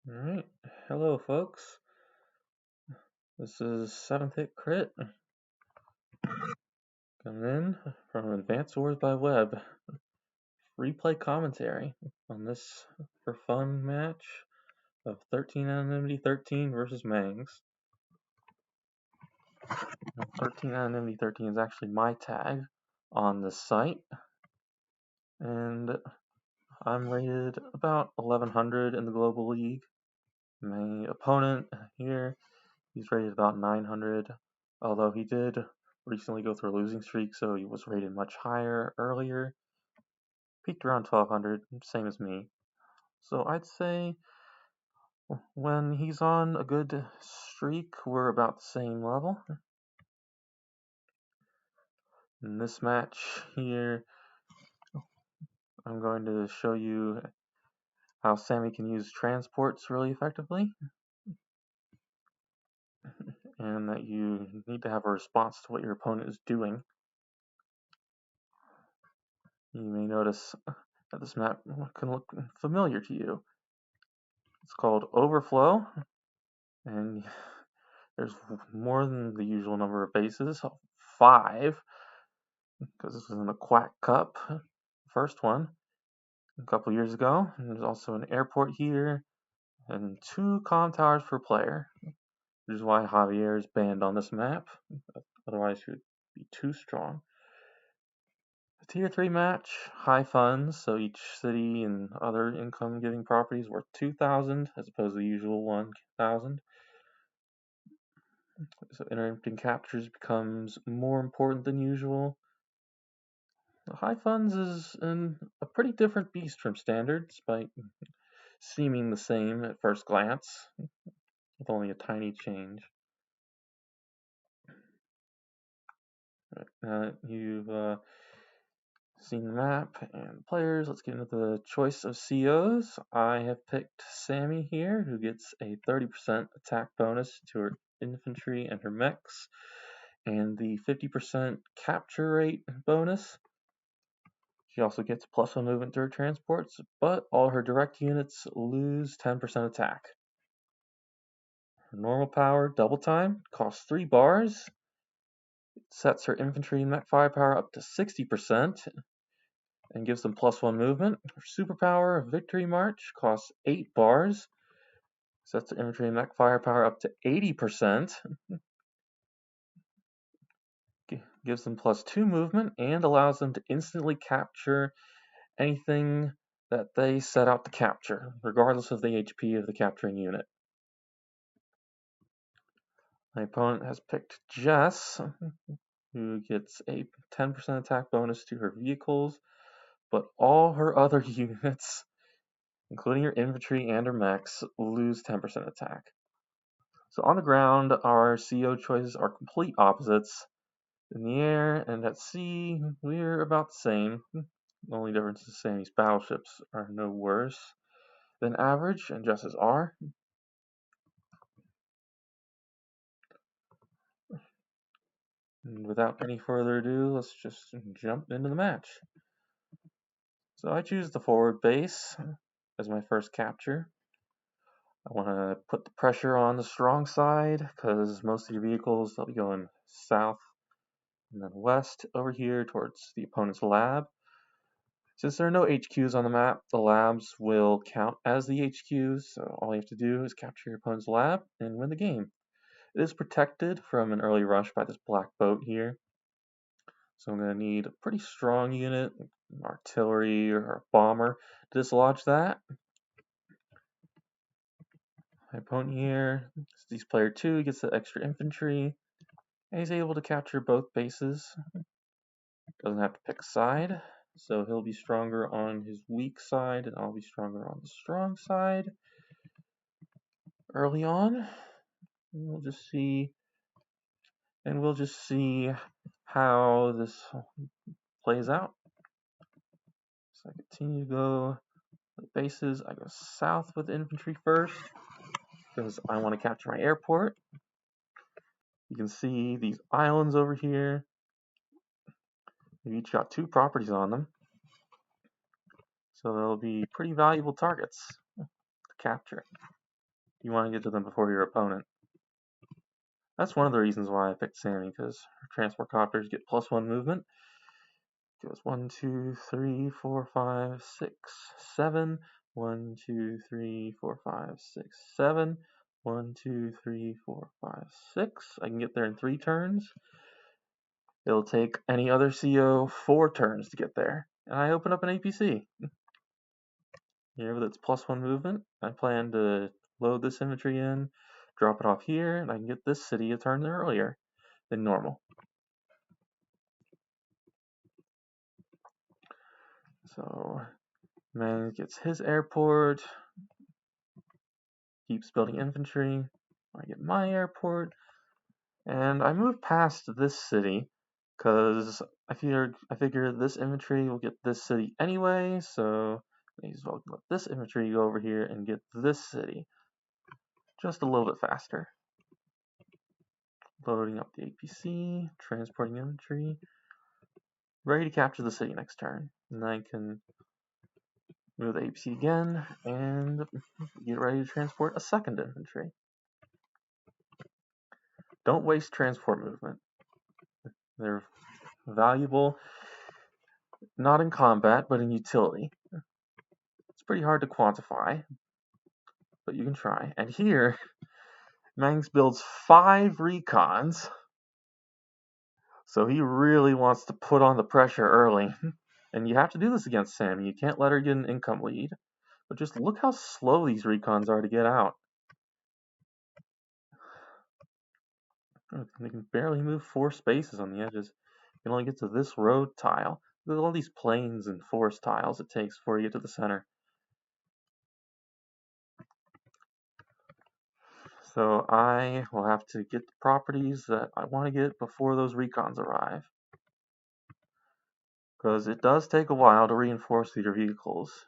Alright, hello folks. This is 7th Hit Crit coming in from Advanced Wars by Web. Replay commentary on this for fun match of 13 Anonymity 13 versus Mangs. 13 Anonymity 13 is actually my tag on this site, and I'm rated about 1100 in the Global League. My opponent here, he's rated about 900, although he did recently go through a losing streak, so he was rated much higher earlier. Peaked around 1200, same as me. So I'd say when he's on a good streak, we're about the same level. In this match here, I'm going to show you how Sami can use transports really effectively, and that you need to have a response to what your opponent is doing. You may notice that this map can look familiar to you. It's called Overflow, and there's more than the usual number of bases, 5, because this was in the Quack Cup, first one, a couple years ago. And there's also an airport here, and 2 comm towers per player, which is why Javier is banned on this map. Otherwise, he would be too strong. A tier 3 match, high funds, so each city and other income-giving properties worth 2,000 as opposed to the usual 1,000. So interrupting captures becomes more important than usual. High funds is a pretty different beast from standard, despite seeming the same at first glance, with only a tiny change. Right, now that you've seen the map and players, let's get into the choice of COs. I have picked Sami here, who gets a 30% attack bonus to her infantry and her mechs, and the 50% capture rate bonus. She also gets +1 movement to her transports, but all her direct units lose 10% attack. Her normal power, double time, costs 3 bars. It sets her infantry and mech firepower up to 60% and gives them +1 movement. Her superpower, Victory March, costs 8 bars. Sets her infantry and mech firepower up to 80%. Gives them +2 movement and allows them to instantly capture anything that they set out to capture, regardless of the HP of the capturing unit. My opponent has picked Jess, who gets a 10% attack bonus to her vehicles, but all her other units, including her infantry and her mechs, lose 10% attack. So on the ground, our CO choices are complete opposites. In the air and at sea, we're about the same. The only difference is Sami's battleships are no worse than average, and Jess's are. And without any further ado, let's just jump into the match. So I choose the forward base as my first capture. I want to put the pressure on the strong side because most of your vehicles, they'll be going south and then west over here towards the opponent's lab. Since there are no HQs on the map, the labs will count as the HQs, so all you have to do is capture your opponent's lab and win the game. It is protected from an early rush by this black boat here, so I'm going to need a pretty strong unit, an artillery or a bomber, to dislodge that. My opponent here, he's player 2, he gets the extra infantry, and he's able to capture both bases. Doesn't have to pick a side, so he'll be stronger on his weak side, and I'll be stronger on the strong side. Early on, we'll just see how this plays out. So I continue to go with bases. I go south with infantry first because I want to capture my airport. You can see these islands over here. They've each got 2 properties on them, so they'll be pretty valuable targets to capture. You want to get to them before your opponent. That's one of the reasons why I picked Sami, because transport copters get +1 movement. It goes 1, 2, 3, 4, 5, 6, 7. 1, 2, 3, 4, 5, 6, 7. 1, 2, 3, 4, 5, 6. I can get there in 3 turns. It'll take any other CO 4 turns to get there. And I open up an APC. Here with its +1 movement, I plan to load this infantry in, drop it off here, and I can get this city a turn earlier than normal. So, man gets his airport, keeps building infantry. I get my airport, and I move past this city because I figure this infantry will get this city anyway, so I may as well let this infantry go over here and get this city just a little bit faster. Loading up the APC, transporting infantry, ready to capture the city next turn. And I can move the APC again and get ready to transport a second infantry. Don't waste transport movement. They're valuable, not in combat, but in utility. It's pretty hard to quantify, but you can try. And here, Mangs builds 5 recons, so he really wants to put on the pressure early. And you have to do this against Sami. You can't let her get an income lead. But just look how slow these recons are to get out. They can barely move 4 spaces on the edges. You can only get to this road tile. Look at all these plains and forest tiles it takes before you get to the center. So I will have to get the properties that I want to get before those recons arrive. Because it does take a while to reinforce their vehicles.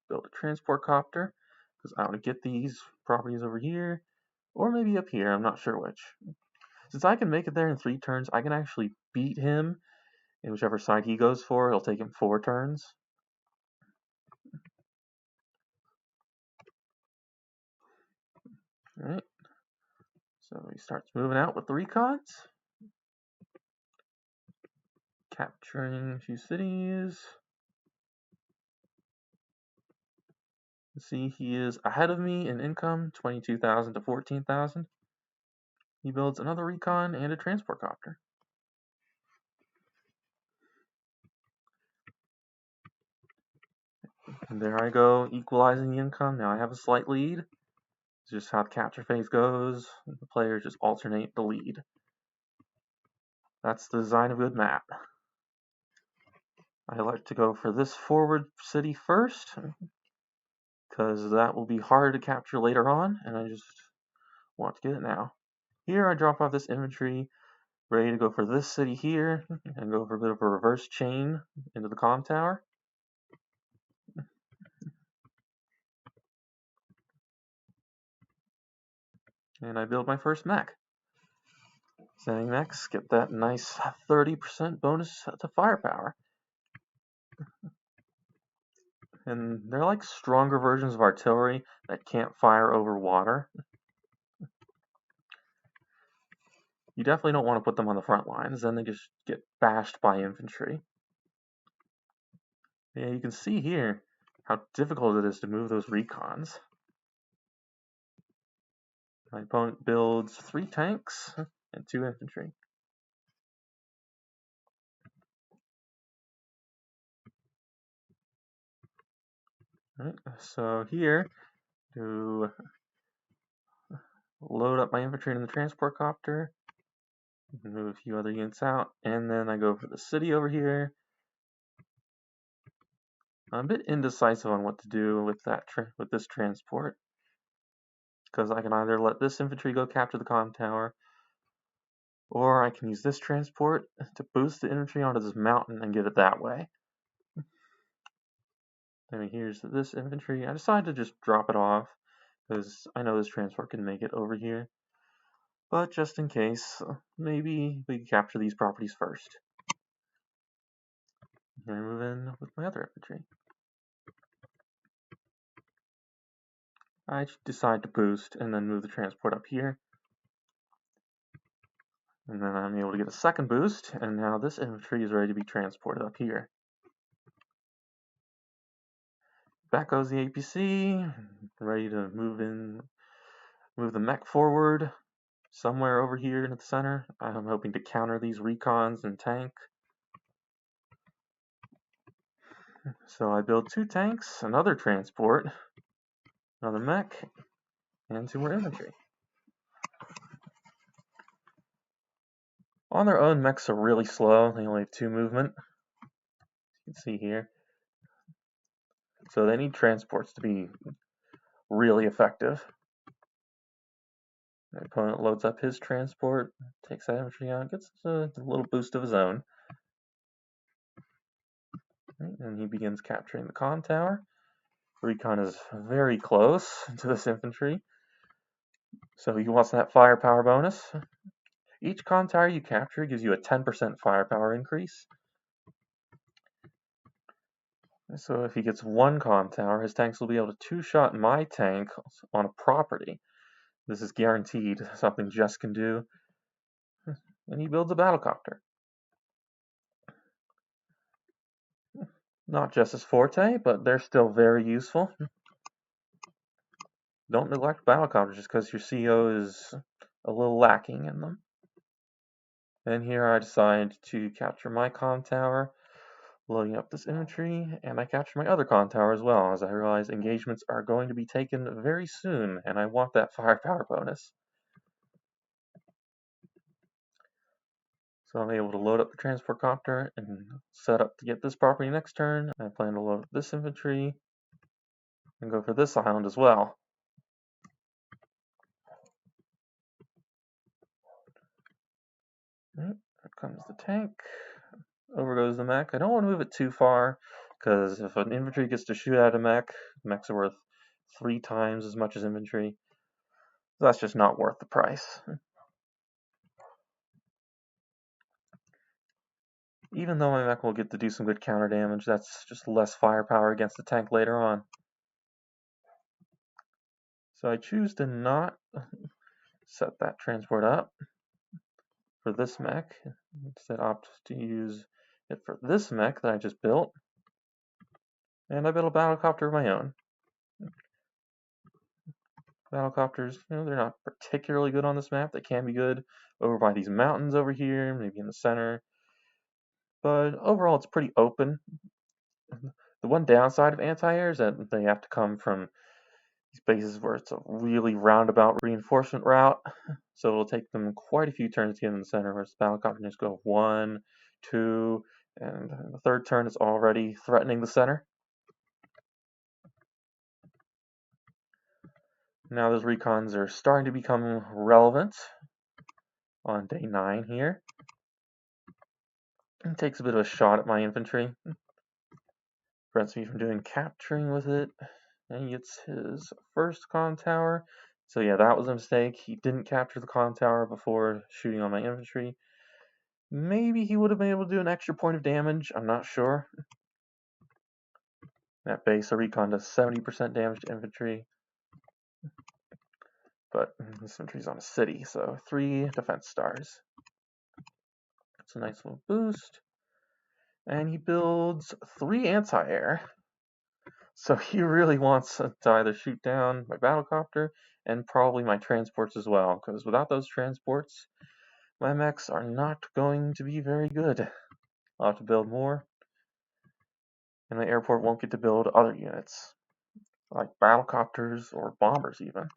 Build a transport copter, because I want to get these properties over here, or maybe up here, I'm not sure which. Since I can make it there in 3 turns, I can actually beat him in whichever side he goes for. It'll take him 4 turns. Alright, so he starts moving out with the recons. Capturing a few cities. See, he is ahead of me in income, 22,000 to 14,000. He builds another recon and a transport copter. And there I go, equalizing the income. Now I have a slight lead. It's just how the capture phase goes. The players just alternate the lead. That's the design of a good map. I like to go for this forward city first, because that will be hard to capture later on, and I just want to get it now. Here I drop off this infantry, ready to go for this city here, and go for a bit of a reverse chain into the comm tower. And I build my first mech. Sending mechs get that nice 30% bonus to firepower. And they're like stronger versions of artillery that can't fire over water. You definitely don't want to put them on the front lines, then they just get bashed by infantry. Yeah, you can see here how difficult it is to move those recons. My opponent builds 3 tanks and 2 infantry. Alright, so here, to load up my infantry in the transport copter, move a few other units out, and then I go for the city over here. I'm a bit indecisive on what to do with this transport, because I can either let this infantry go capture the comm tower, or I can use this transport to boost the infantry onto this mountain and get it that way. And here's this infantry. I decided to just drop it off, because I know this transport can make it over here. But just in case, maybe we can capture these properties first. Here I move in with my other infantry. I decide to boost and then move the transport up here. And then I'm able to get a second boost, and now this infantry is ready to be transported up here. Back goes the APC, ready to move the mech forward somewhere over here in the center. I'm hoping to counter these recons and tank. So I build 2 tanks, another transport, another mech, and 2 more infantry. On their own, mechs are really slow. They only have 2 movement. You can see here. So they need transports to be really effective. The opponent loads up his transport, takes that infantry out, gets a little boost of his own. And he begins capturing the con tower. Recon is very close to this infantry, so he wants that firepower bonus. Each con tower you capture gives you a 10% firepower increase. So if he gets 1 con tower, his tanks will be able to 2-shot my tank on a property. This is guaranteed, something Jess can do. And he builds a battlecopter. Not Jess's forte, but they're still very useful. Don't neglect battlecopters just because your CO is a little lacking in them. And here I decide to capture my con tower, loading up this infantry, and I capture my other con tower as well, as I realize engagements are going to be taken very soon, and I want that firepower bonus. So I'm able to load up the transport copter and set up to get this property next turn. I plan to load up this infantry and go for this island as well. Right, there comes the tank. Over goes the mech. I don't want to move it too far, because if an infantry gets to shoot at a mech, mechs are worth 3 times as much as infantry. That's just not worth the price. Even though my mech will get to do some good counter damage, that's just less firepower against the tank later on. So I choose to not set that transport up for this mech. Instead opt to use it for this mech that I just built. And I built a battlecopter of my own. Battlecopters, they're not particularly good on this map. They can be good over by these mountains over here, maybe in the center. But overall, it's pretty open. The one downside of anti-air is that they have to come from these bases where it's a really roundabout reinforcement route. So it'll take them quite a few turns to get in the center, whereas the battlecopter just go 1, 2, and the third turn is already threatening the center. Now those recons are starting to become relevant on day 9 here. It takes a bit of a shot at my infantry. Prevents me from doing capturing with it. And he gets his first con tower. So yeah, that was a mistake. He didn't capture the con tower before shooting on my infantry. Maybe he would have been able to do an extra point of damage. I'm not sure. At base, a recon does 70% damage to infantry. But this infantry's on a city, so 3 defense stars. It's a nice little boost. And he builds 3 anti-air. So he really wants to either shoot down my battlecopter and probably my transports as well, because without those transports, my mechs are not going to be very good. I'll have to build more, and my airport won't get to build other units, like battlecopters or bombers even.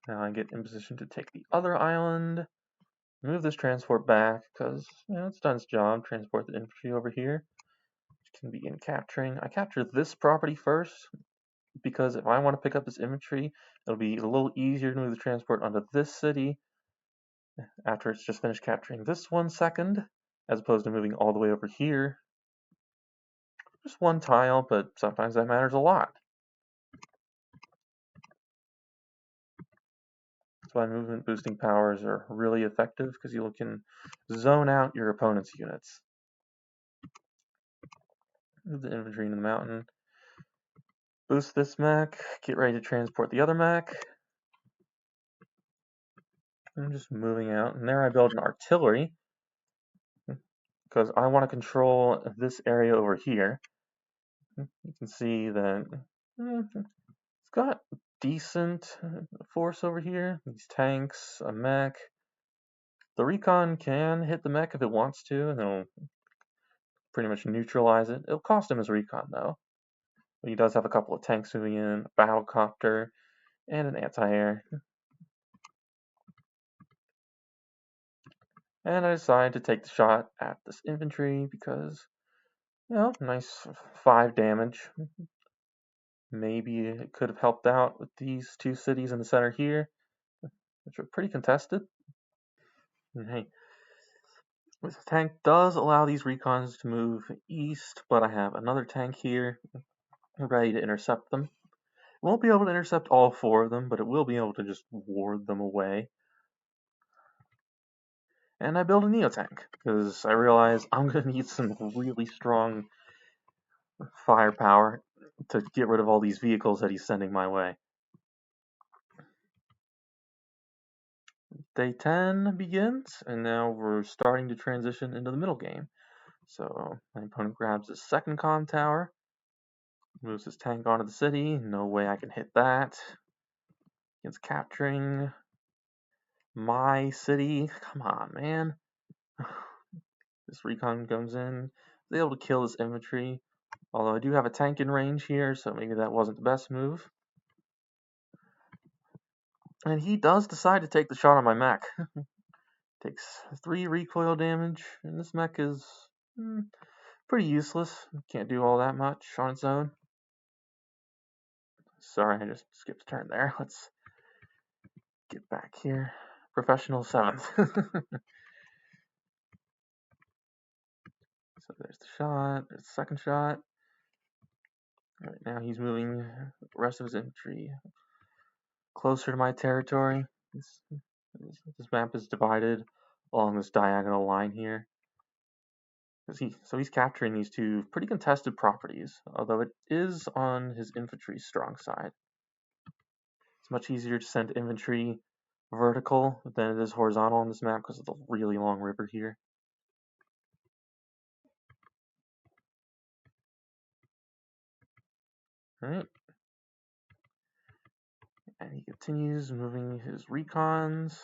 Now I get in position to take the other island, move this transport back, because it's done its job, transport the infantry over here, which can begin capturing. I capture this property first, because if I want to pick up this infantry, it'll be a little easier to move the transport onto this city after it's just finished capturing this one second, as opposed to moving all the way over here. Just 1 tile, but sometimes that matters a lot. That's why movement boosting powers are really effective, because you can zone out your opponent's units. Move the infantry into the mountain. Boost this mech. Get ready to transport the other mech. I'm just moving out. And there I build an artillery. Because I want to control this area over here. You can see that it's got decent force over here. These tanks, a mech. The recon can hit the mech if it wants to, and it'll pretty much neutralize it. It'll cost him his recon, though. But he does have a couple of tanks moving in, a battlecopter, and an anti-air. And I decided to take the shot at this infantry because, nice 5 damage. Maybe it could have helped out with these 2 cities in the center here, which are pretty contested. And hey, this tank does allow these recons to move east, but I have another tank here ready to intercept them. It won't be able to intercept all 4 of them, but it will be able to just ward them away. And I build a Neo tank because I realize I'm going to need some really strong firepower to get rid of all these vehicles that he's sending my way. Day 10 begins, and now we're starting to transition into the middle game. So my opponent grabs his second comm tower, moves his tank onto the city. No way I can hit that. It's capturing my city. Come on, man. This recon comes in. Is able to kill this infantry. Although I do have a tank in range here, so maybe that wasn't the best move. And he does decide to take the shot on my mech. Takes 3 recoil damage, and this mech is pretty useless. Can't do all that much on its own. Sorry, I just skipped a turn there. Let's get back here. Professional 7th. So there's the shot. There's the second shot. Right now he's moving the rest of his infantry closer to my territory. This map is divided along this diagonal line here. So he's capturing these 2 pretty contested properties, although it is on his infantry's strong side. It's much easier to send infantry vertical than it is horizontal on this map because of the really long river here. Alright. And he continues moving his recons.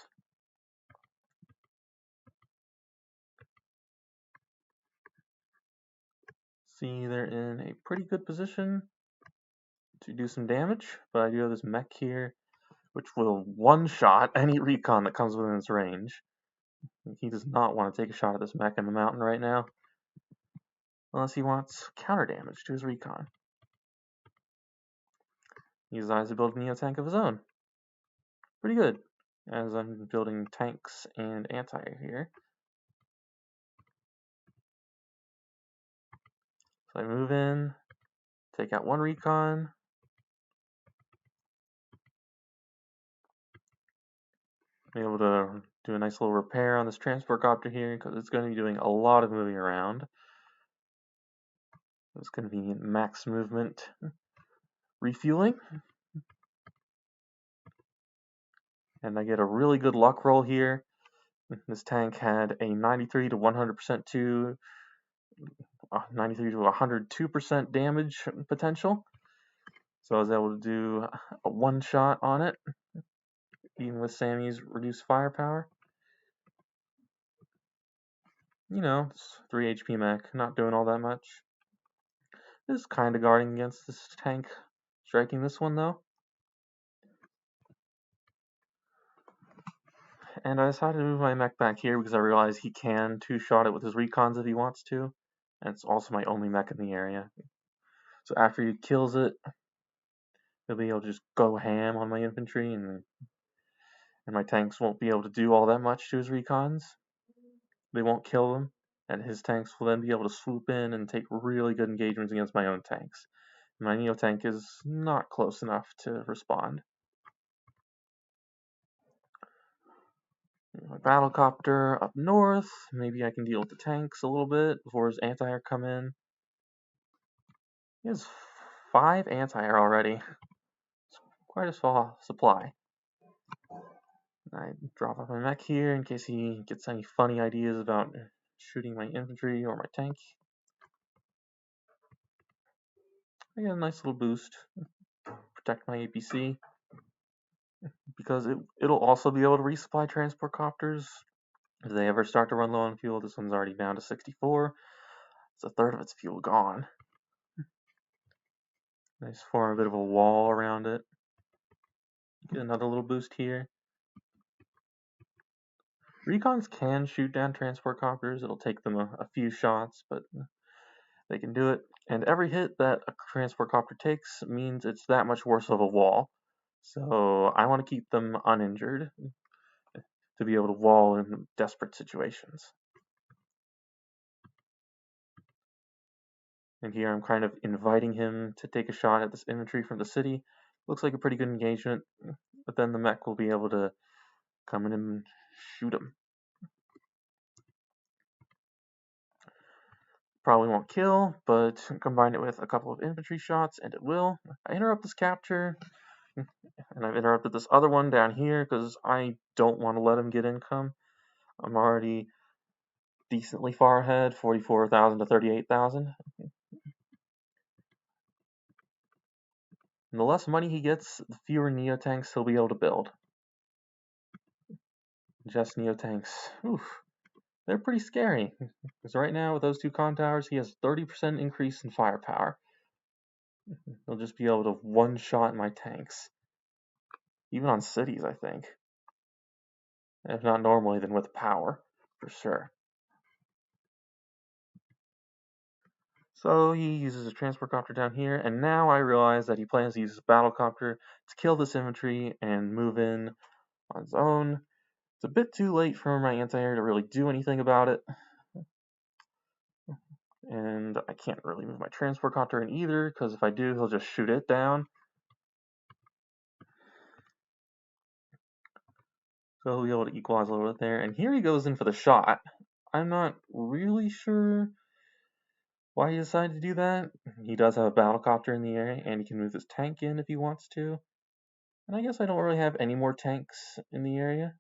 See, they're in a pretty good position to do some damage, but I do have this mech here, which will one-shot any recon that comes within its range. He does not want to take a shot at this mech in the mountain right now, unless he wants counter damage to his recon. He decides to build a Neo tank of his own. Pretty good, as I'm building tanks and anti-air here. So I move in, take out 1 recon. Be able to do a nice little repair on this transport copter here because it's going to be doing a lot of moving around. It's going to be max movement refueling. And I get a really good luck roll here. This tank had a 93 to 100% to 93 to 102% damage potential. So I was able to do a 1-shot on it, even with Sami's reduced firepower. It's 3 HP mech, not doing all that much. It's kind of guarding against this tank striking this one, though. And I decided to move my mech back here because I realized he can 2-shot it with his recons if he wants to. And it's also my only mech in the area. So after he kills it, he'll be able to just go ham on my infantry, and my tanks won't be able to do all that much to his recons. They won't kill them, and his tanks will then be able to swoop in and take really good engagements against my own tanks. My Neo tank is not close enough to respond. My battlecopter up north. Maybe I can deal with the tanks a little bit before his anti-air come in. He has 5 anti-air already. It's quite a small supply. I drop off my mech here in case he gets any funny ideas about shooting my infantry or my tank. I get a nice little boost. Protect my APC. Because it'll also be able to resupply transport copters. If they ever start to run low on fuel, this one's already down to 64. It's a third of its fuel gone. Nice form a bit of a wall around it. Get another little boost here. Recons can shoot down transport copters. It'll take them a few shots, but they can do it. And every hit that a transport copter takes means it's that much worse of a wall. So I want to keep them uninjured to be able to wall in desperate situations. And here I'm kind of inviting him to take a shot at this infantry from the city. Looks like a pretty good engagement, but then the mech will be able to come in and shoot him. Probably won't kill, but combine it with a couple of infantry shots and it will. I interrupt this capture, and I've interrupted this other one down here because I don't want to let him get income. I'm already decently far ahead, 44,000 to 38,000. And the less money he gets, the fewer Neotanks he'll be able to build. Just Neotanks. Oof. They're pretty scary. Because right now, with those 2 con towers, he has 30% increase in firepower. He'll just be able to one-shot my tanks. Even on cities, I think. If not normally, then with power, for sure. So he uses a transport copter down here, and now I realize that he plans to use his battle copter to kill this infantry and move in on his own. It's a bit too late for my anti-air to really do anything about it. And I can't really move my transport copter in either, because if I do, he'll just shoot it down. So he'll be able to equalize a little bit there. And here he goes in for the shot. I'm not really sure why he decided to do that. He does have a battle copter in the area, and he can move his tank in if he wants to. And I guess I don't really have any more tanks in the area.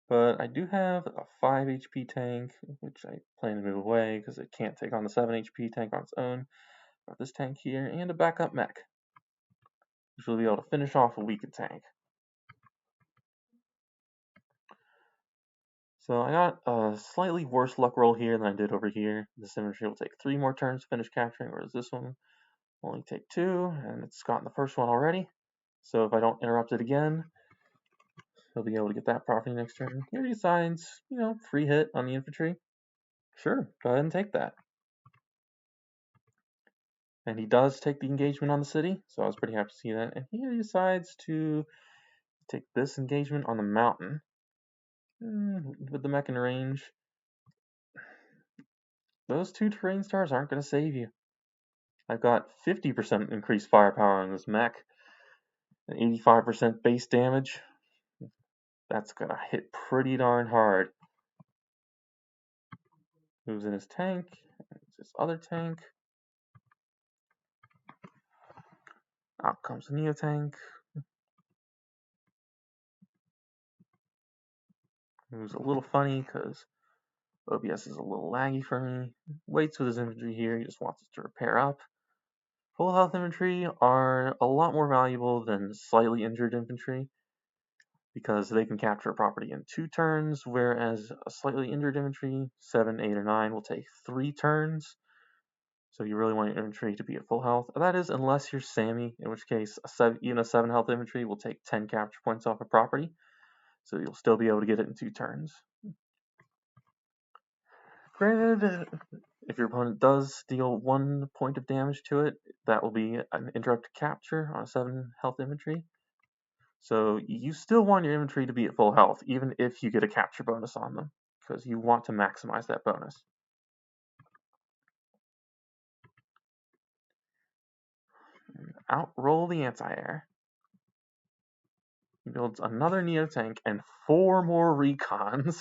But I do have a 5 HP tank, which I plan to move away because it can't take on the 7 HP tank on its own. Got this tank here, and a backup mech, which will be able to finish off a weakened tank. So I got a slightly worse luck roll here than I did over here. This infantry will take 3 more turns to finish capturing, whereas this one will only take 2, and it's gotten the first one already. So if I don't interrupt it again, he'll be able to get that property next turn. Here he decides, free hit on the infantry. Sure, go ahead and take that. And he does take the engagement on the city, so I was pretty happy to see that. And here he decides to take this engagement on the mountain. With the mech in range, those 2 terrain stars aren't going to save you. I've got 50% increased firepower on this mech, and 85% base damage. That's going to hit pretty darn hard. Moves in his tank, his other tank. Out comes the Neo tank. Moves a little funny because OBS is a little laggy for me. Waits with his infantry here, he just wants it to repair up. Full health infantry are a lot more valuable than slightly injured infantry because they can capture a property in 2 turns, whereas a slightly injured infantry, 7, 8, or 9, will take 3 turns. So you really want your infantry to be at full health. That is, unless you're Sami, in which case even a 7 health infantry will take 10 capture points off a property. So you'll still be able to get it in 2 turns. Granted, if your opponent does deal 1 point of damage to it, that will be an interrupted capture on a 7 health infantry. So you still want your infantry to be at full health, even if you get a capture bonus on them, because you want to maximize that bonus. Outroll the anti-air. He builds another Neo tank and 4 more recons.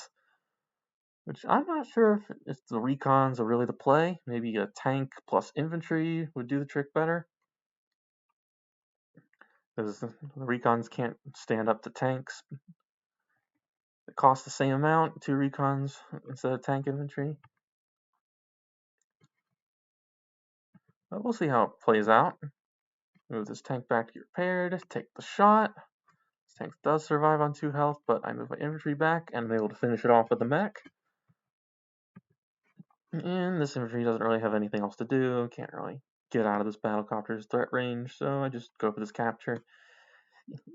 which I'm not sure if the recons are really the play. Maybe a tank plus infantry would do the trick better, because the recons can't stand up to tanks. It costs the same amount, 2 recons instead of tank infantry. But we'll see how it plays out. Move this tank back to get repaired, take the shot. This tank does survive on 2 health, but I move my infantry back and I'm able to finish it off with the mech. And this infantry doesn't really have anything else to do, can't really get out of this battlecopter's threat range, so I just go for this capture.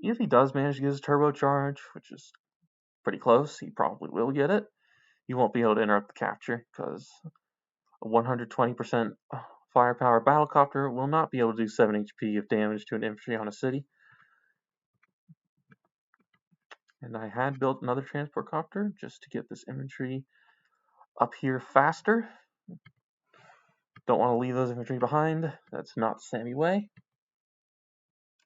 If he does manage to get his turbocharge, which is pretty close, he probably will get it. He won't be able to interrupt the capture, because a 120% firepower battlecopter will not be able to do 7 HP of damage to an infantry on a city. And I had built another transport copter just to get this infantry up here faster. Don't want to leave those infantry behind. That's not Sami way.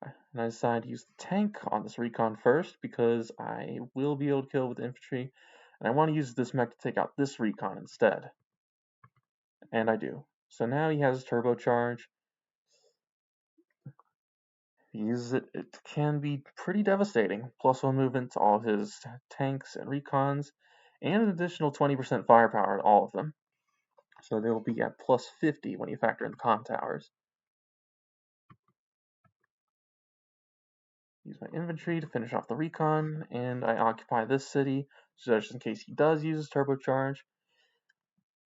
And I decided to use the tank on this recon first because I will be able to kill with infantry. And I want to use this mech to take out this recon instead. And I do. So now he has turbocharge. If he uses it, it can be pretty devastating. +1 movement to all his tanks and recons, and an additional 20% firepower to all of them. So they will be at +50 when you factor in the comm towers. Use my infantry to finish off the recon, and I occupy this city, so just in case he does use his turbocharge.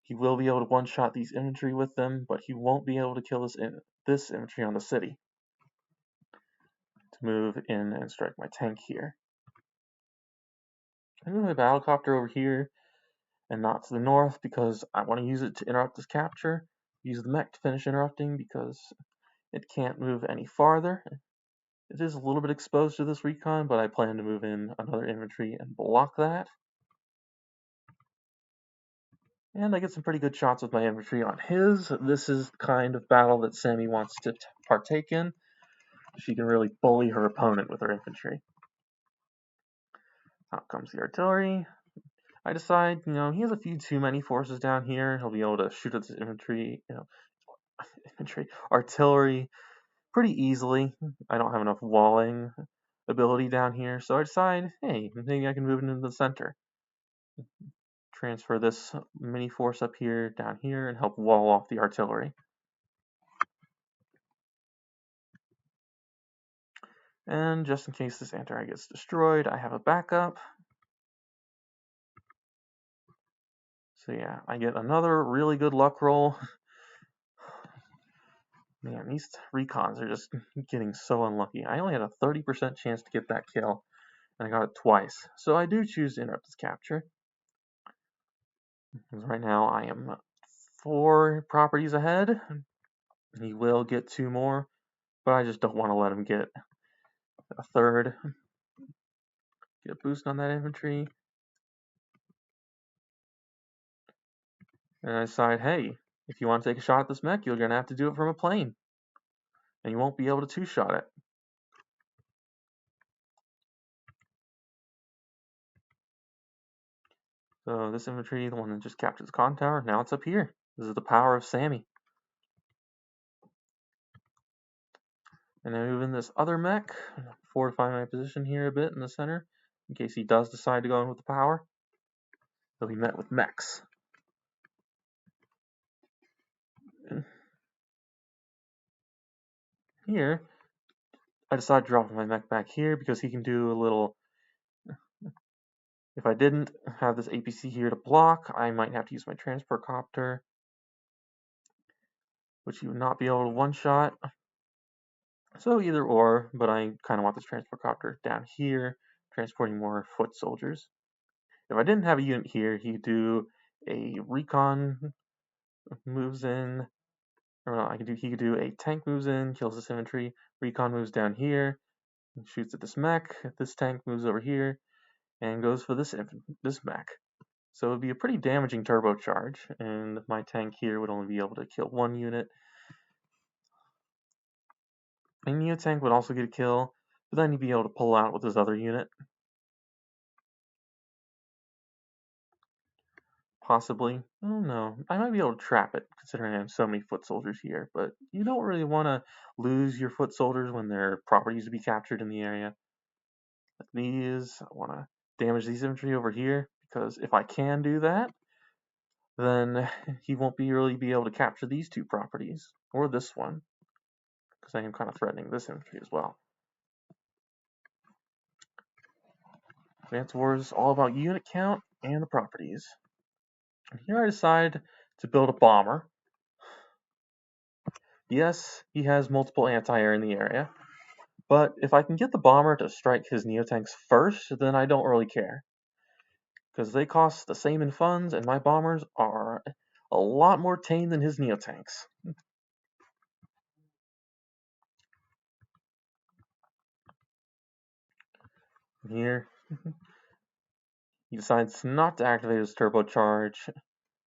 He will be able to one-shot these infantry with them, but he won't be able to kill this infantry on the city. To move in and strike my tank here. I move my battlecopter over here and not to the north because I want to use it to interrupt this capture. Use the mech to finish interrupting because it can't move any farther. It is a little bit exposed to this recon, but I plan to move in another infantry and block that. And I get some pretty good shots with my infantry on his. This is the kind of battle that Sami wants to partake in. She can really bully her opponent with her infantry. Out comes the artillery. I decide, he has a few too many forces down here. He'll be able to shoot at this infantry, artillery pretty easily. I don't have enough walling ability down here, so I decide, hey, maybe I can move into the center. Transfer this mini force up here, down here, and help wall off the artillery. And just in case this anti gets destroyed, I have a backup. So yeah, I get another really good luck roll. Man, these recons are just getting so unlucky. I only had a 30% chance to get that kill, and I got it twice. So I do choose to interrupt this capture. Because right now I am 4 properties ahead. He will get 2 more, but I just don't want to let him get a third. Get a boost on that infantry. And I decide, hey, if you want to take a shot at this mech, you're going to have to do it from a plane. And you won't be able to 2-shot it. So this infantry, the one that just captured the con tower, now it's up here. This is the power of Sami. And I move in this other mech, fortify my position here a bit in the center, in case he does decide to go in with the power. He'll be met with mechs. Here, I decide to drop my mech back here because he can do a little. If I didn't have this APC here to block, I might have to use my transport copter, which he would not be able to one-shot. So either or, but I kind of want this transport copter down here, transporting more foot soldiers. If I didn't have a unit here, he could do a recon moves in. Or no, he could do a tank moves in, kills this infantry. Recon moves down here, shoots at this mech. This tank moves over here and goes for this mech. So it would be a pretty damaging turbocharge, and my tank here would only be able to kill 1 unit. My Neo tank would also get a kill, but then he'd be able to pull out with his other unit. Possibly. I don't know. I might be able to trap it, considering I have so many foot soldiers here, but you don't really want to lose your foot soldiers when there are properties to be captured in the area. Like these, I want to damage these infantry over here, because if I can do that, then he won't really be able to capture these two properties, or this one, because I am kind of threatening this infantry as well. Advance War is all about unit count and the properties. And here I decide to build a bomber. Yes, he has multiple anti-air in the area, but if I can get the bomber to strike his neotanks first, then I don't really care. Because they cost the same in funds, and my bombers are a lot more tame than his neotanks. Here, he decides not to activate his turbocharge.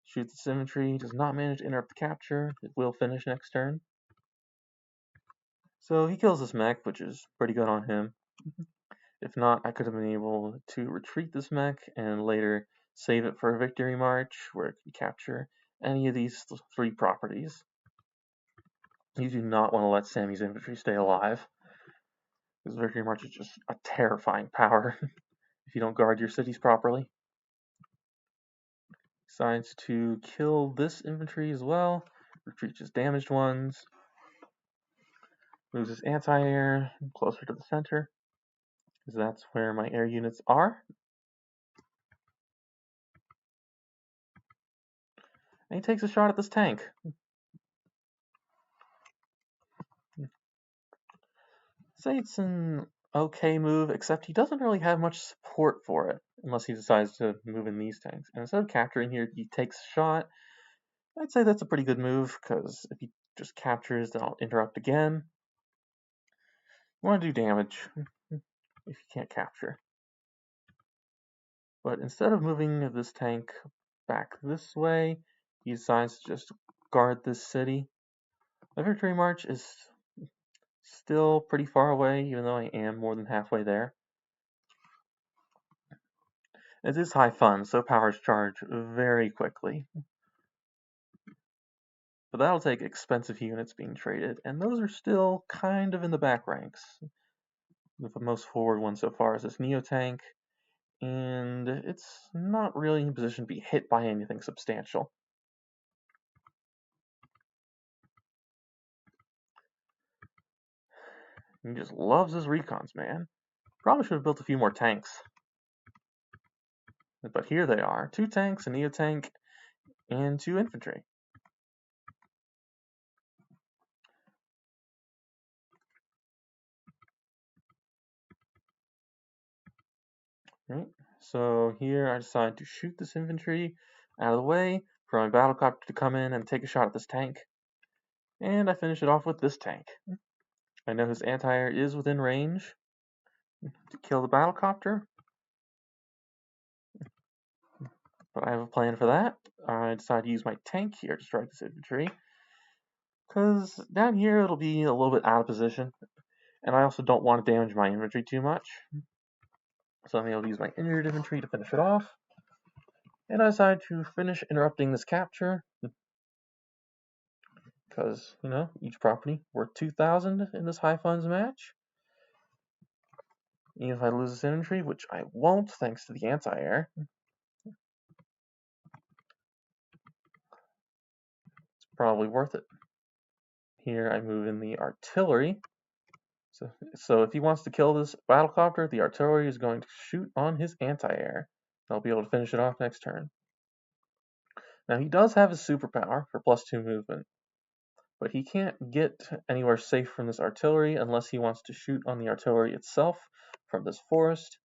Shoots its infantry, does not manage to interrupt the capture. It will finish next turn. So he kills this mech, which is pretty good on him. If not, I could have been able to retreat this mech and later save it for a victory march where it could capture any of these three properties. You do not want to let Sami's infantry stay alive, because victory march is just a terrifying power if you don't guard your cities properly. Decides to kill this infantry as well, retreats his damaged ones, moves his anti-air closer to the center, because that's where my air units are. And he takes a shot at this tank. Say it's an okay move, except he doesn't really have much support for it, unless he decides to move in these tanks. And instead of capturing here, he takes a shot. I'd say that's a pretty good move, because if he just captures, then I'll interrupt again. You want to do damage if you can't capture. But instead of moving this tank back this way, he decides to just guard this city. My victory march is still pretty far away, even though I am more than halfway there. It is high fun, so powers charge very quickly. But that'll take expensive units being traded, and those are still kind of in the back ranks. The most forward one so far is this Neotank, and it's not really in a position to be hit by anything substantial. He just loves his recons, man. Probably should have built a few more tanks. But here they are, 2 tanks, a Neotank, and 2 infantry. Right, so here I decide to shoot this infantry out of the way for my battlecopter to come in and take a shot at this tank. And I finish it off with this tank. I know his anti-air is within range to kill the battlecopter, but I have a plan for that. I decide to use my tank here to strike this infantry, because down here it'll be a little bit out of position, and I also don't want to damage my infantry too much. So I'm able to use my injured infantry to finish it off. And I decide to finish interrupting this capture, because, you know, each property worth 2,000 in this high funds match. Even if I lose this infantry, which I won't thanks to the anti-air, it's probably worth it. Here I move in the artillery. So if he wants to kill this battlecopter, the artillery is going to shoot on his anti-air. I'll be able to finish it off next turn. Now he does have his superpower for +2 movement, but he can't get anywhere safe from this artillery unless he wants to shoot on the artillery itself from this forest.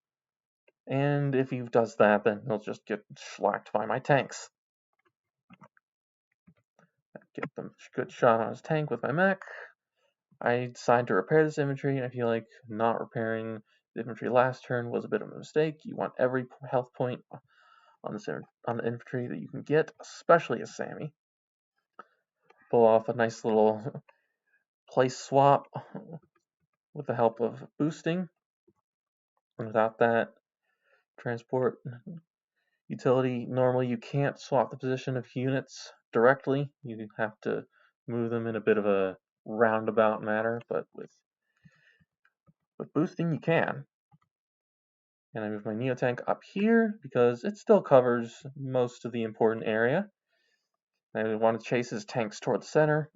And if he does that, then he'll just get shellacked by my tanks. Get the good shot on his tank with my mech. I decide to repair this infantry. I feel like not repairing the infantry last turn was a bit of a mistake. You want every health point on the infantry that you can get, especially as Sami. Pull off a nice little place swap with the help of boosting. And without that, transport utility. Normally you can't swap the position of units directly. You have to move them in a bit of a roundabout manner, but with boosting you can. And I move my Neotank up here because it still covers most of the important area. And I want to chase his tanks toward the center,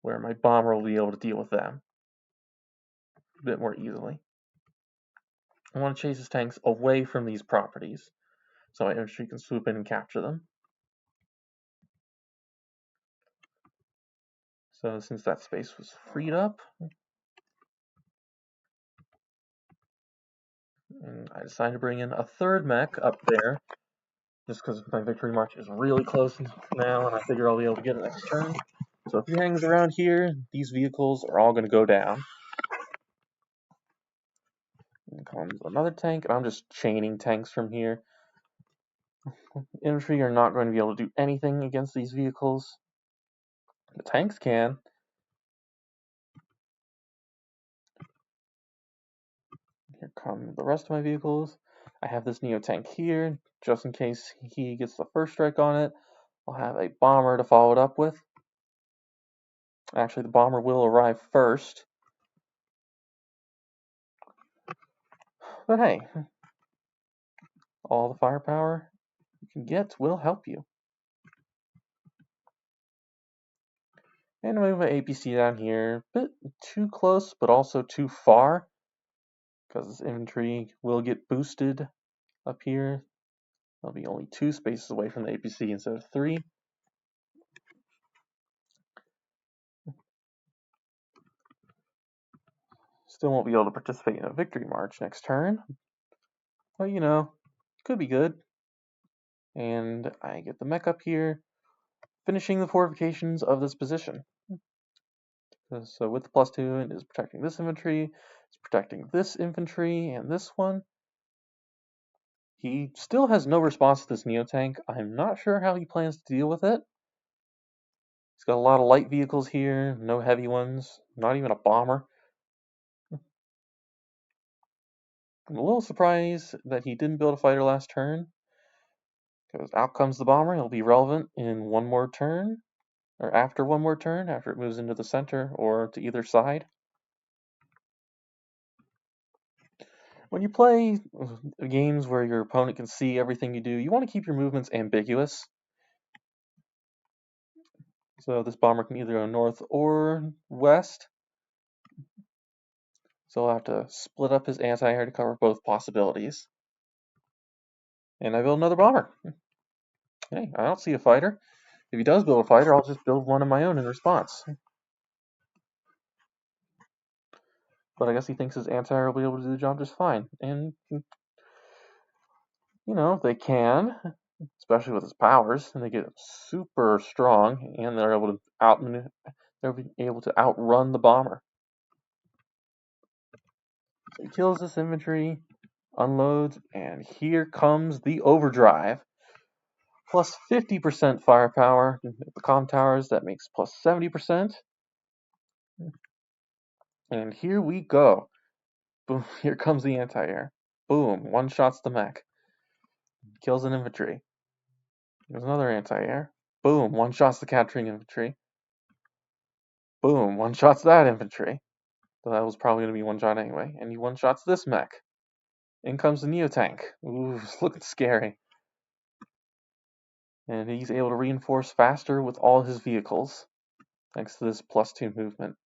where my bomber will be able to deal with them a bit more easily. I want to chase his tanks away from these properties, so my infantry can swoop in and capture them. So since that space was freed up, and I decided to bring in a third mech up there, just because my victory march is really close now, and I figure I'll be able to get it next turn. So if he hangs around here, these vehicles are all going to go down. And comes another tank, and I'm just chaining tanks from here. Infantry are not going to be able to do anything against these vehicles. The tanks can. Here come the rest of my vehicles. I have this Neo tank here, just in case he gets the first strike on it. I'll have a bomber to follow it up with. Actually, the bomber will arrive first. But hey, all the firepower you can get will help you. And I move my APC down here, a bit too close, but also too far, because this infantry will get boosted up here. They'll be only 2 spaces away from the APC instead of 3. Still won't be able to participate in a victory march next turn. But you know, could be good. And I get the mech up here, finishing the fortifications of this position. So with the +2, it is protecting this infantry, it's protecting this infantry, and this one. He still has no response to this Neotank. I'm not sure how he plans to deal with it. He's got a lot of light vehicles here, no heavy ones, not even a bomber. I'm a little surprised that he didn't build a fighter last turn, because out comes the bomber. He'll be relevant in one more turn, or after one more turn, after it moves into the center or to either side. When you play games where your opponent can see everything you do, you want to keep your movements ambiguous. So this bomber can either go north or west. So I'll have to split up his anti-air to cover both possibilities. And I build another bomber. Hey, I don't see a fighter. If he does build a fighter, I'll just build one of my own in response. But I guess he thinks his anti-air will be able to do the job just fine. And, you know, they can, especially with his powers, and they get super strong, and they're able to outrun the bomber. So he kills this infantry, unloads, and here comes the overdrive. Plus 50% firepower at the comm towers, that makes plus 70%. And here we go. Boom, here comes the anti-air. Boom, one-shots the mech. Kills an infantry. There's another anti-air. Boom, one-shots the capturing infantry. Boom, one-shots that infantry. So that was probably going to be one shot anyway. And he one-shots this mech. In comes the Neotank. Ooh, it's looking scary. And he's able to reinforce faster with all his vehicles, thanks to this +2 movement.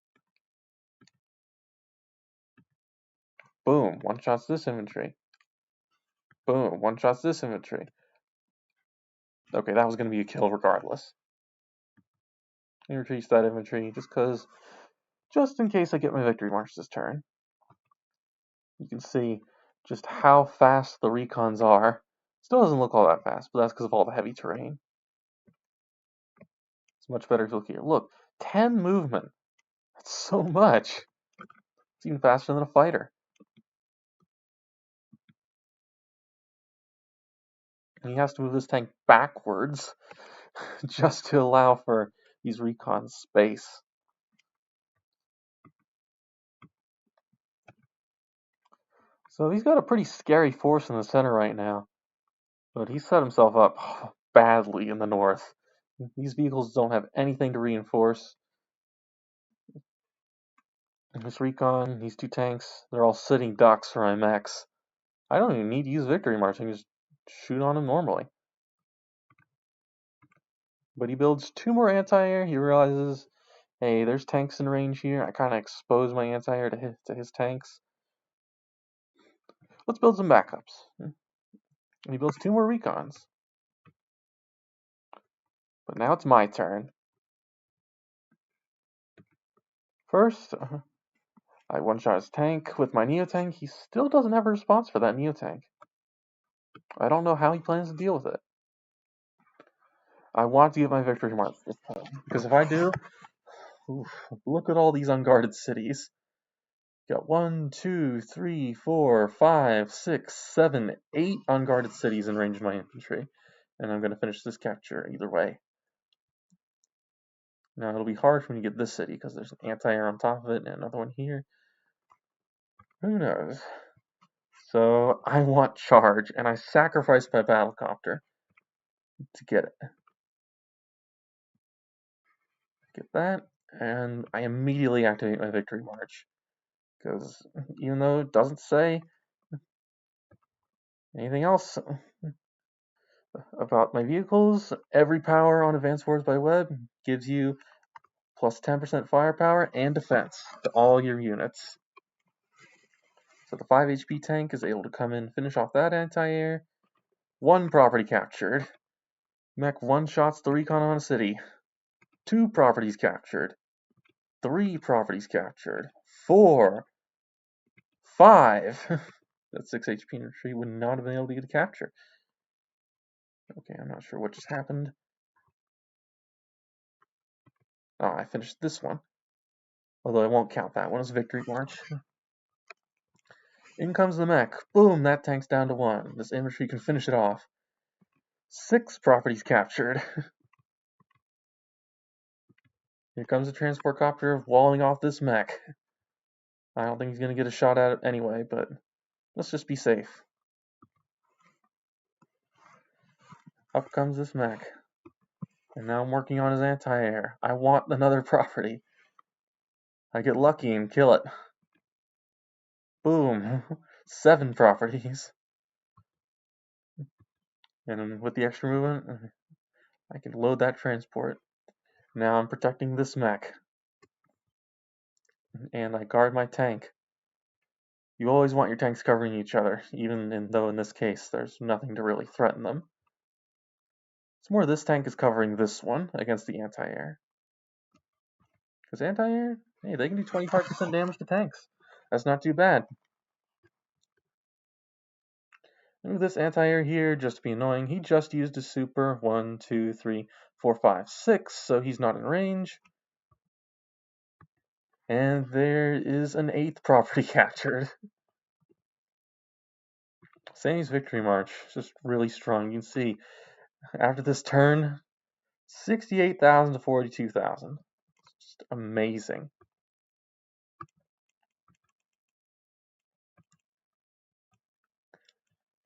Boom, one-shots this infantry. Boom, one-shots this infantry. Okay, that was going to be a kill regardless. He retreats that infantry just in case I get my victory march this turn. You can see just how fast the recons are. Still doesn't look all that fast, but that's because of all the heavy terrain. It's much better to look here. Look, 10 movement. That's so much. It's even faster than a fighter. And he has to move this tank backwards just to allow for these recons space. So he's got a pretty scary force in the center right now. But he set himself up badly in the north. These vehicles don't have anything to reinforce. This recon, these two tanks, they're all sitting ducks for my mechs. I don't even need to use Victory March, I can just shoot on them normally. But he builds 2 more anti-air, he realizes, hey, there's tanks in range here, I kinda expose my anti-air to his tanks. Let's build some backups. And he builds 2 more recons. But now it's my turn. First, I one-shot his tank with my Neo-Tank. He still doesn't have a response for that Neo-Tank. I don't know how he plans to deal with it. I want to get my Victory March this time, because if I do, oof, look at all these unguarded cities. Got 1, 2, 3, 4, 5, 6, 7, 8 unguarded cities in range of my infantry. And I'm going to finish this capture either way. Now, it'll be hard for me to get this city, because there's an anti-air on top of it, and another one here. Who knows? So, I want charge, and I sacrificed my battlecopter to get it. Get that, and I immediately activate my Victory March. Because even though it doesn't say anything else about my vehicles, every power on Advanced Wars by Web gives you plus 10% firepower and defense to all your units. So the 5 HP tank is able to come in and finish off that anti-air. 1 property captured. Mech one-shots the recon on a city. 2 properties captured. 3 properties captured. 4. 5. That 6 HP infantry would not have been able to get a capture. Okay, I'm not sure what just happened. Oh, I finished this one. Although I won't count that one as Victory March. In comes the mech. Boom, that tank's down to 1. This infantry can finish it off. 6 properties captured. Here comes the transport copter walling off this mech. I don't think he's going to get a shot at it anyway, but let's just be safe. Up comes this mech. And now I'm working on his anti-air. I want another property. I get lucky and kill it. Boom. 7 properties. And with the extra movement, I can load that transport. Now I'm protecting this mech. And I guard my tank. You always want your tanks covering each other, even though in this case there's nothing to really threaten them. It's more this tank is covering this one against the anti-air. Because anti-air, hey, they can do 25% damage to tanks. That's not too bad. And with this anti-air here, just to be annoying, he just used a super. 1, 2, 3, 4, 5, 6, so he's not in range. And there is an 8th property captured. Sami's Victory March, just really strong. You can see, after this turn, 68,000 to 42,000. Just amazing.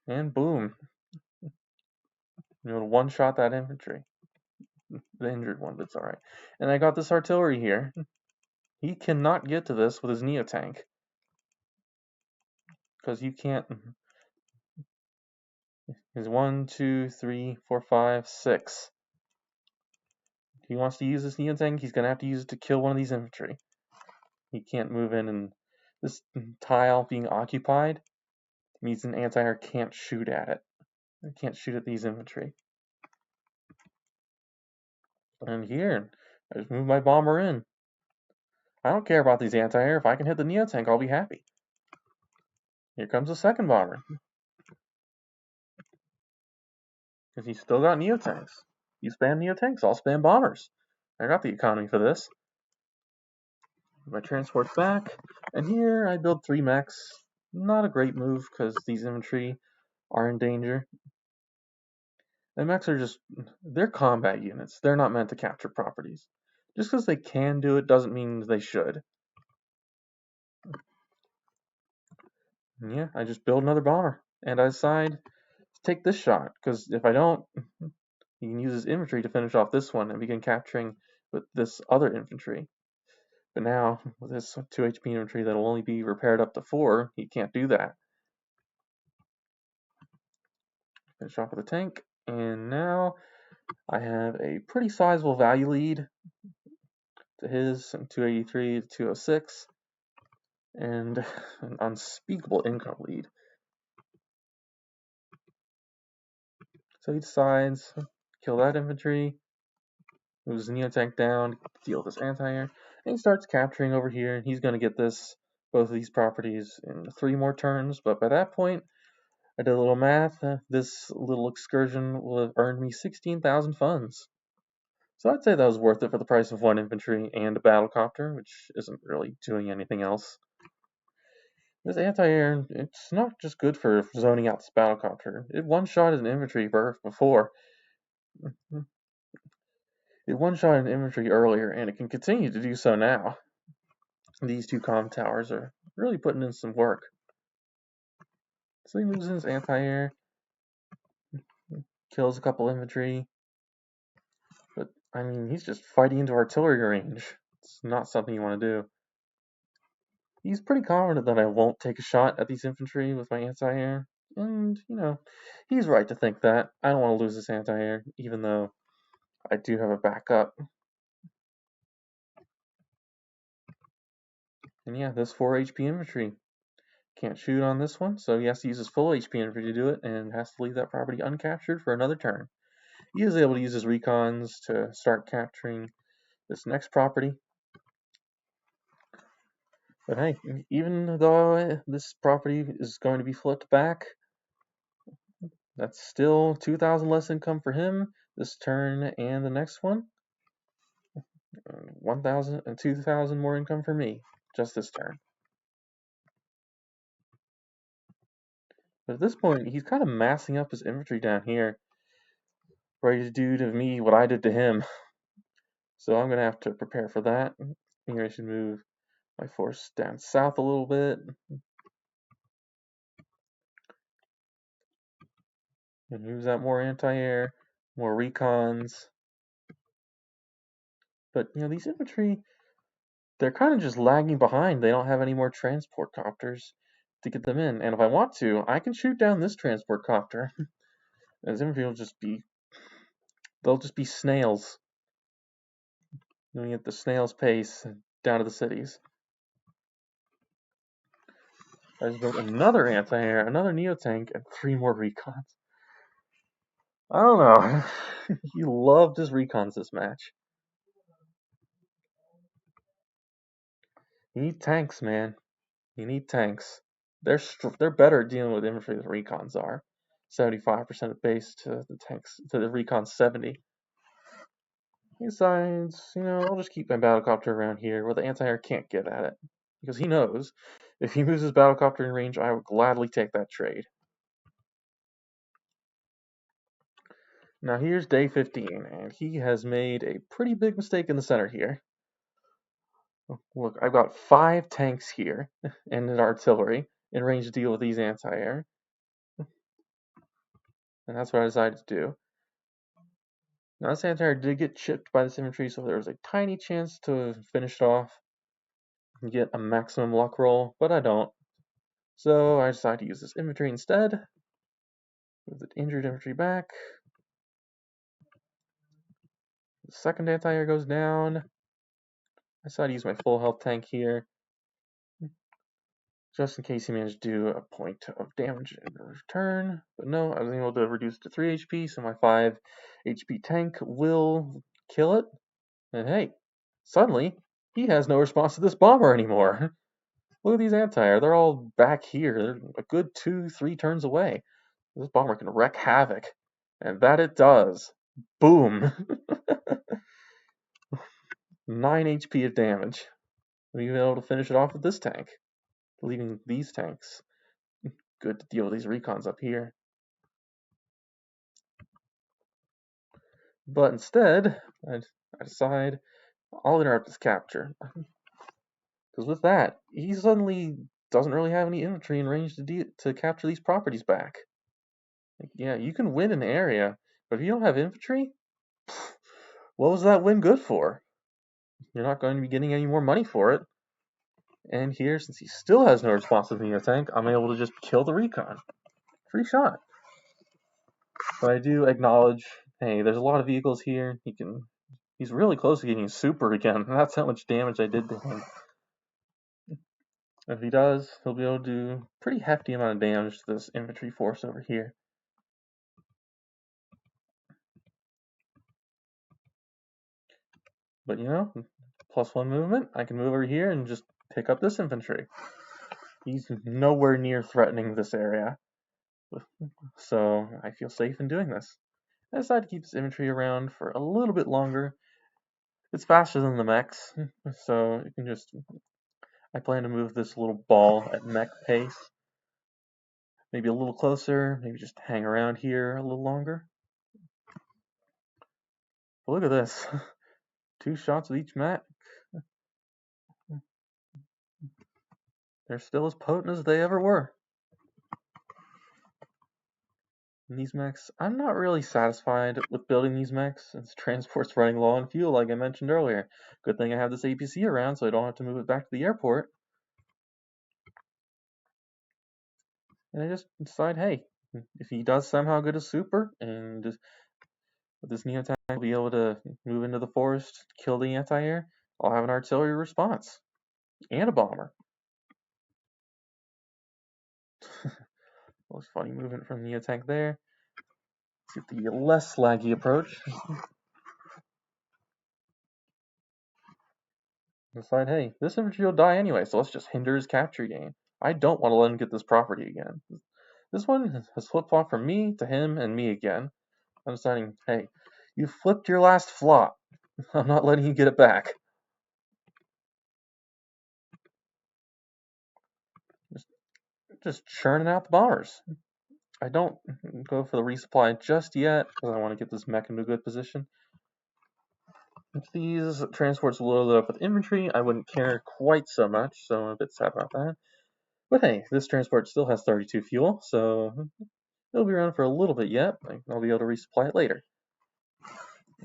And boom. One-shot that infantry. The injured one, but it's alright. And I got this artillery here. He cannot get to this with his Neo-Tank. Because you can't... He's 1, 2, 3, 4, 5, 6. If he wants to use this Neo-Tank, he's going to have to use it to kill one of these infantry. He can't move in, and this tile being occupied means an anti-air can't shoot at it. It can't shoot at these infantry. And here, I just move my bomber in. I don't care about these anti-air. If I can hit the Neo-Tank, I'll be happy. Here comes the second bomber. Because he's still got Neo-Tanks. You spam Neo-Tanks, I'll spam bombers. I got the economy for this. My transport's back. And here I build 3 mechs. Not a great move because these infantry are in danger. And mechs are just, they're combat units. They're not meant to capture properties. Just because they can do it doesn't mean they should. And yeah, I just build another bomber. And I decide take this shot, because if I don't, he can use his infantry to finish off this one and begin capturing with this other infantry. But now, with this 2 HP infantry that'll only be repaired up to 4, he can't do that. Finish off with a tank, and now I have a pretty sizable value lead to his, 283 to 206, and an unspeakable income lead. So he decides kill that infantry, moves the Neotank down, deal with this anti-air, and he starts capturing over here. He's going to get both of these properties in 3 more turns, but by that point, I did a little math. This little excursion will have earned me 16,000 funds. So I'd say that was worth it for the price of 1 infantry and a battlecopter, which isn't really doing anything else. This anti-air, it's not just good for zoning out this battlecopter. It one-shot an infantry before. It one-shot an infantry earlier, and it can continue to do so now. These 2 comm towers are really putting in some work. So he moves in his anti-air, kills a couple infantry, but I mean, he's just fighting into artillery range. It's not something you want to do. He's pretty confident that I won't take a shot at these infantry with my anti-air, and, he's right to think that. I don't want to lose this anti-air, even though I do have a backup. And yeah, this 4 HP infantry can't shoot on this one, so he has to use his full HP infantry to do it, and has to leave that property uncaptured for another turn. He is able to use his recons to start capturing this next property. But hey, even though this property is going to be flipped back, that's still 2,000 less income for him this turn and the next one. 1,000 and 2,000 more income for me just this turn. But at this point, he's kind of massing up his infantry down here, ready to do to me what I did to him. So I'm going to have to prepare for that. Here I should move my force down south a little bit. And moves out more anti-air, more recons. But, these infantry, they're kind of just lagging behind. They don't have any more transport copters to get them in. And if I want to, I can shoot down this transport copter. As infantry they'll just be snails. Doing it at the snail's pace down to the cities. I just built another anti-air, another Neotank, and 3 more recons. I don't know. He loved his recons this match. You need tanks, man. You need tanks. They're better at dealing with infantry than recons are. 75% of base to the tanks, to the recons 70. Besides, I'll just keep my battlecopter around here where the anti-air can't get at it. Because he knows, if he moves his battlecopter in range, I would gladly take that trade. Now here's day 15, and he has made a pretty big mistake in the center here. Look, I've got 5 tanks here, and an artillery, in range to deal with these anti-air. And that's what I decided to do. Now this anti-air did get chipped by this infantry, so there was a tiny chance to finish it off and get a maximum luck roll, but I don't. So I decided to use this infantry instead. Move the injured infantry back. The second anti-air goes down. I decided to use my full health tank here, just in case he managed to do a point of damage in return. But no, I was able to reduce it to 3 HP, so my 5 HP tank will kill it. And hey, suddenly, he has no response to this bomber anymore. Look at these anti-air, they're all back here. They're a good 2-3 turns away. This bomber can wreak havoc. And that it does. Boom! 9 HP of damage. We've been able to finish it off with this tank, leaving these tanks good to deal with these recons up here. But instead, I decide I'll interrupt this capture. Because with that, he suddenly doesn't really have any infantry in range to capture these properties back. Yeah, you can win an area, but if you don't have infantry, what was that win good for? You're not going to be getting any more money for it. And here, since he still has no responsive Neo tank, I'm able to just kill the recon. Free shot. But I do acknowledge, hey, there's a lot of vehicles here. He's really close to getting super again. That's how much damage I did to him. If he does, he'll be able to do a pretty hefty amount of damage to this infantry force over here. But you know, +1 movement, I can move over here and just pick up this infantry. He's nowhere near threatening this area, so I feel safe in doing this. I decided to keep this infantry around for a little bit longer. It's faster than the mechs, so you can just... I plan to move this little ball at mech pace. Maybe a little closer, maybe just hang around here a little longer. But look at this. 2 shots with each mech. They're still as potent as they ever were. And these mechs, I'm not really satisfied with building these mechs, since transport's running low on fuel, like I mentioned earlier. Good thing I have this APC around, so I don't have to move it back to the airport. And I just decide, hey, if he does somehow get a super, and with this Neo tank, I'll be able to move into the forest, kill the anti-air, I'll have an artillery response. And a bomber. Looks funny movement from Neo tank there. Let's get the less laggy approach. Decide, hey, this infantry will die anyway, so let's just hinder his capture gain. I don't want to let him get this property again. This one has flip-flopped from me to him and me again. I'm deciding, hey, you flipped your last flop. I'm not letting you get it back. Just churning out the bombers. I don't go for the resupply just yet, because I want to get this mech into a good position. If these transports loaded up with infantry, I wouldn't care quite so much, so I'm a bit sad about that. But hey, this transport still has 32 fuel, so it'll be around for a little bit yet. I'll be able to resupply it later.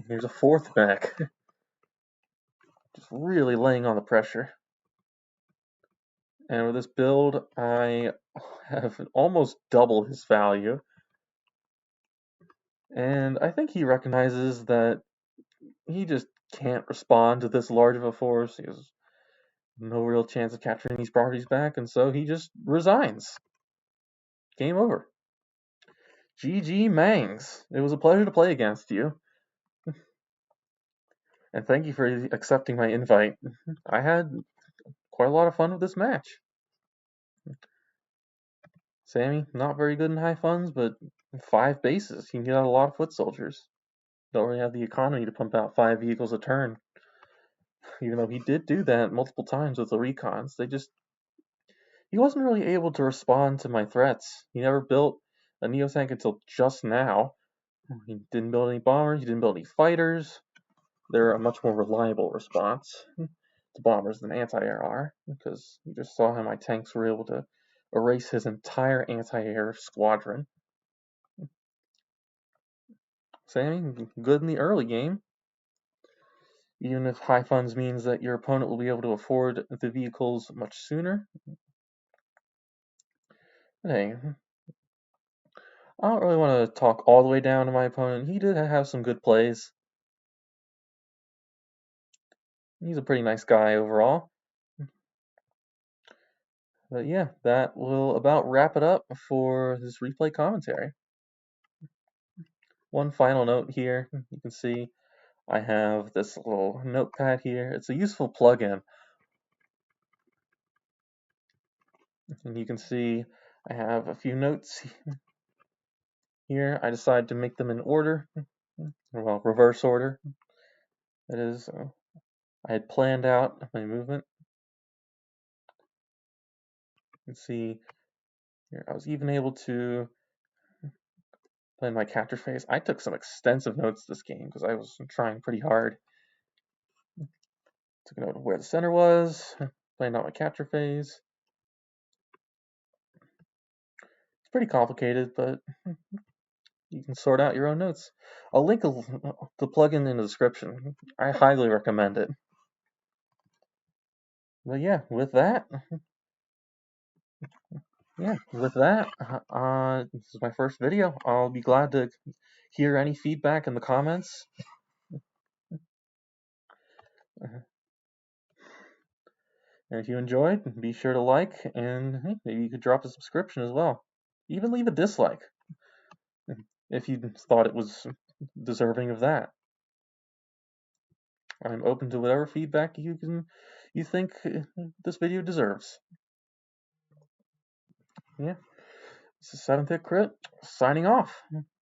Here's a 4th mech. Just really laying on the pressure. And with this build, I have almost double his value. And I think he recognizes that he just can't respond to this large of a force. He has no real chance of capturing these properties back, and so he just resigns. Game over. GG Mangs. It was a pleasure to play against you. And thank you for accepting my invite. I had quite a lot of fun with this match. Sammy, not very good in high funds, but 5 bases. You can get out a lot of foot soldiers. Don't really have the economy to pump out 5 vehicles a turn. Even though he did do that multiple times with the recons. He wasn't really able to respond to my threats. He never built a Neo tank until just now. He didn't build any bombers, he didn't build any fighters. They're a much more reliable response to bombers than anti-air are, because you just saw how my tanks were able to erase his entire anti-air squadron. Sammy, good in the early game. Even if high funds means that your opponent will be able to afford the vehicles much sooner. But hey, I don't really want to talk all the way down to my opponent. He did have some good plays. He's a pretty nice guy overall. But yeah, that will about wrap it up for this replay commentary. One final note here, you can see I have this little notepad here. It's a useful plugin. And you can see I have a few notes here. I decided to make them in order, well, reverse order. That is, I had planned out my movement. You can see here, I was even able to plan my capture phase. I took some extensive notes this game because I was trying pretty hard. Took a note of where the center was, planned out my capture phase. It's pretty complicated, but you can sort out your own notes. I'll link the plugin in the description. I highly recommend it. But yeah, with that, this is my first video. I'll be glad to hear any feedback in the comments. And if you enjoyed, be sure to like, and maybe you could drop a subscription as well. Even leave a dislike if you thought it was deserving of that. I'm open to whatever feedback you think this video deserves. Yeah, this is 7th Hit Crit, signing off.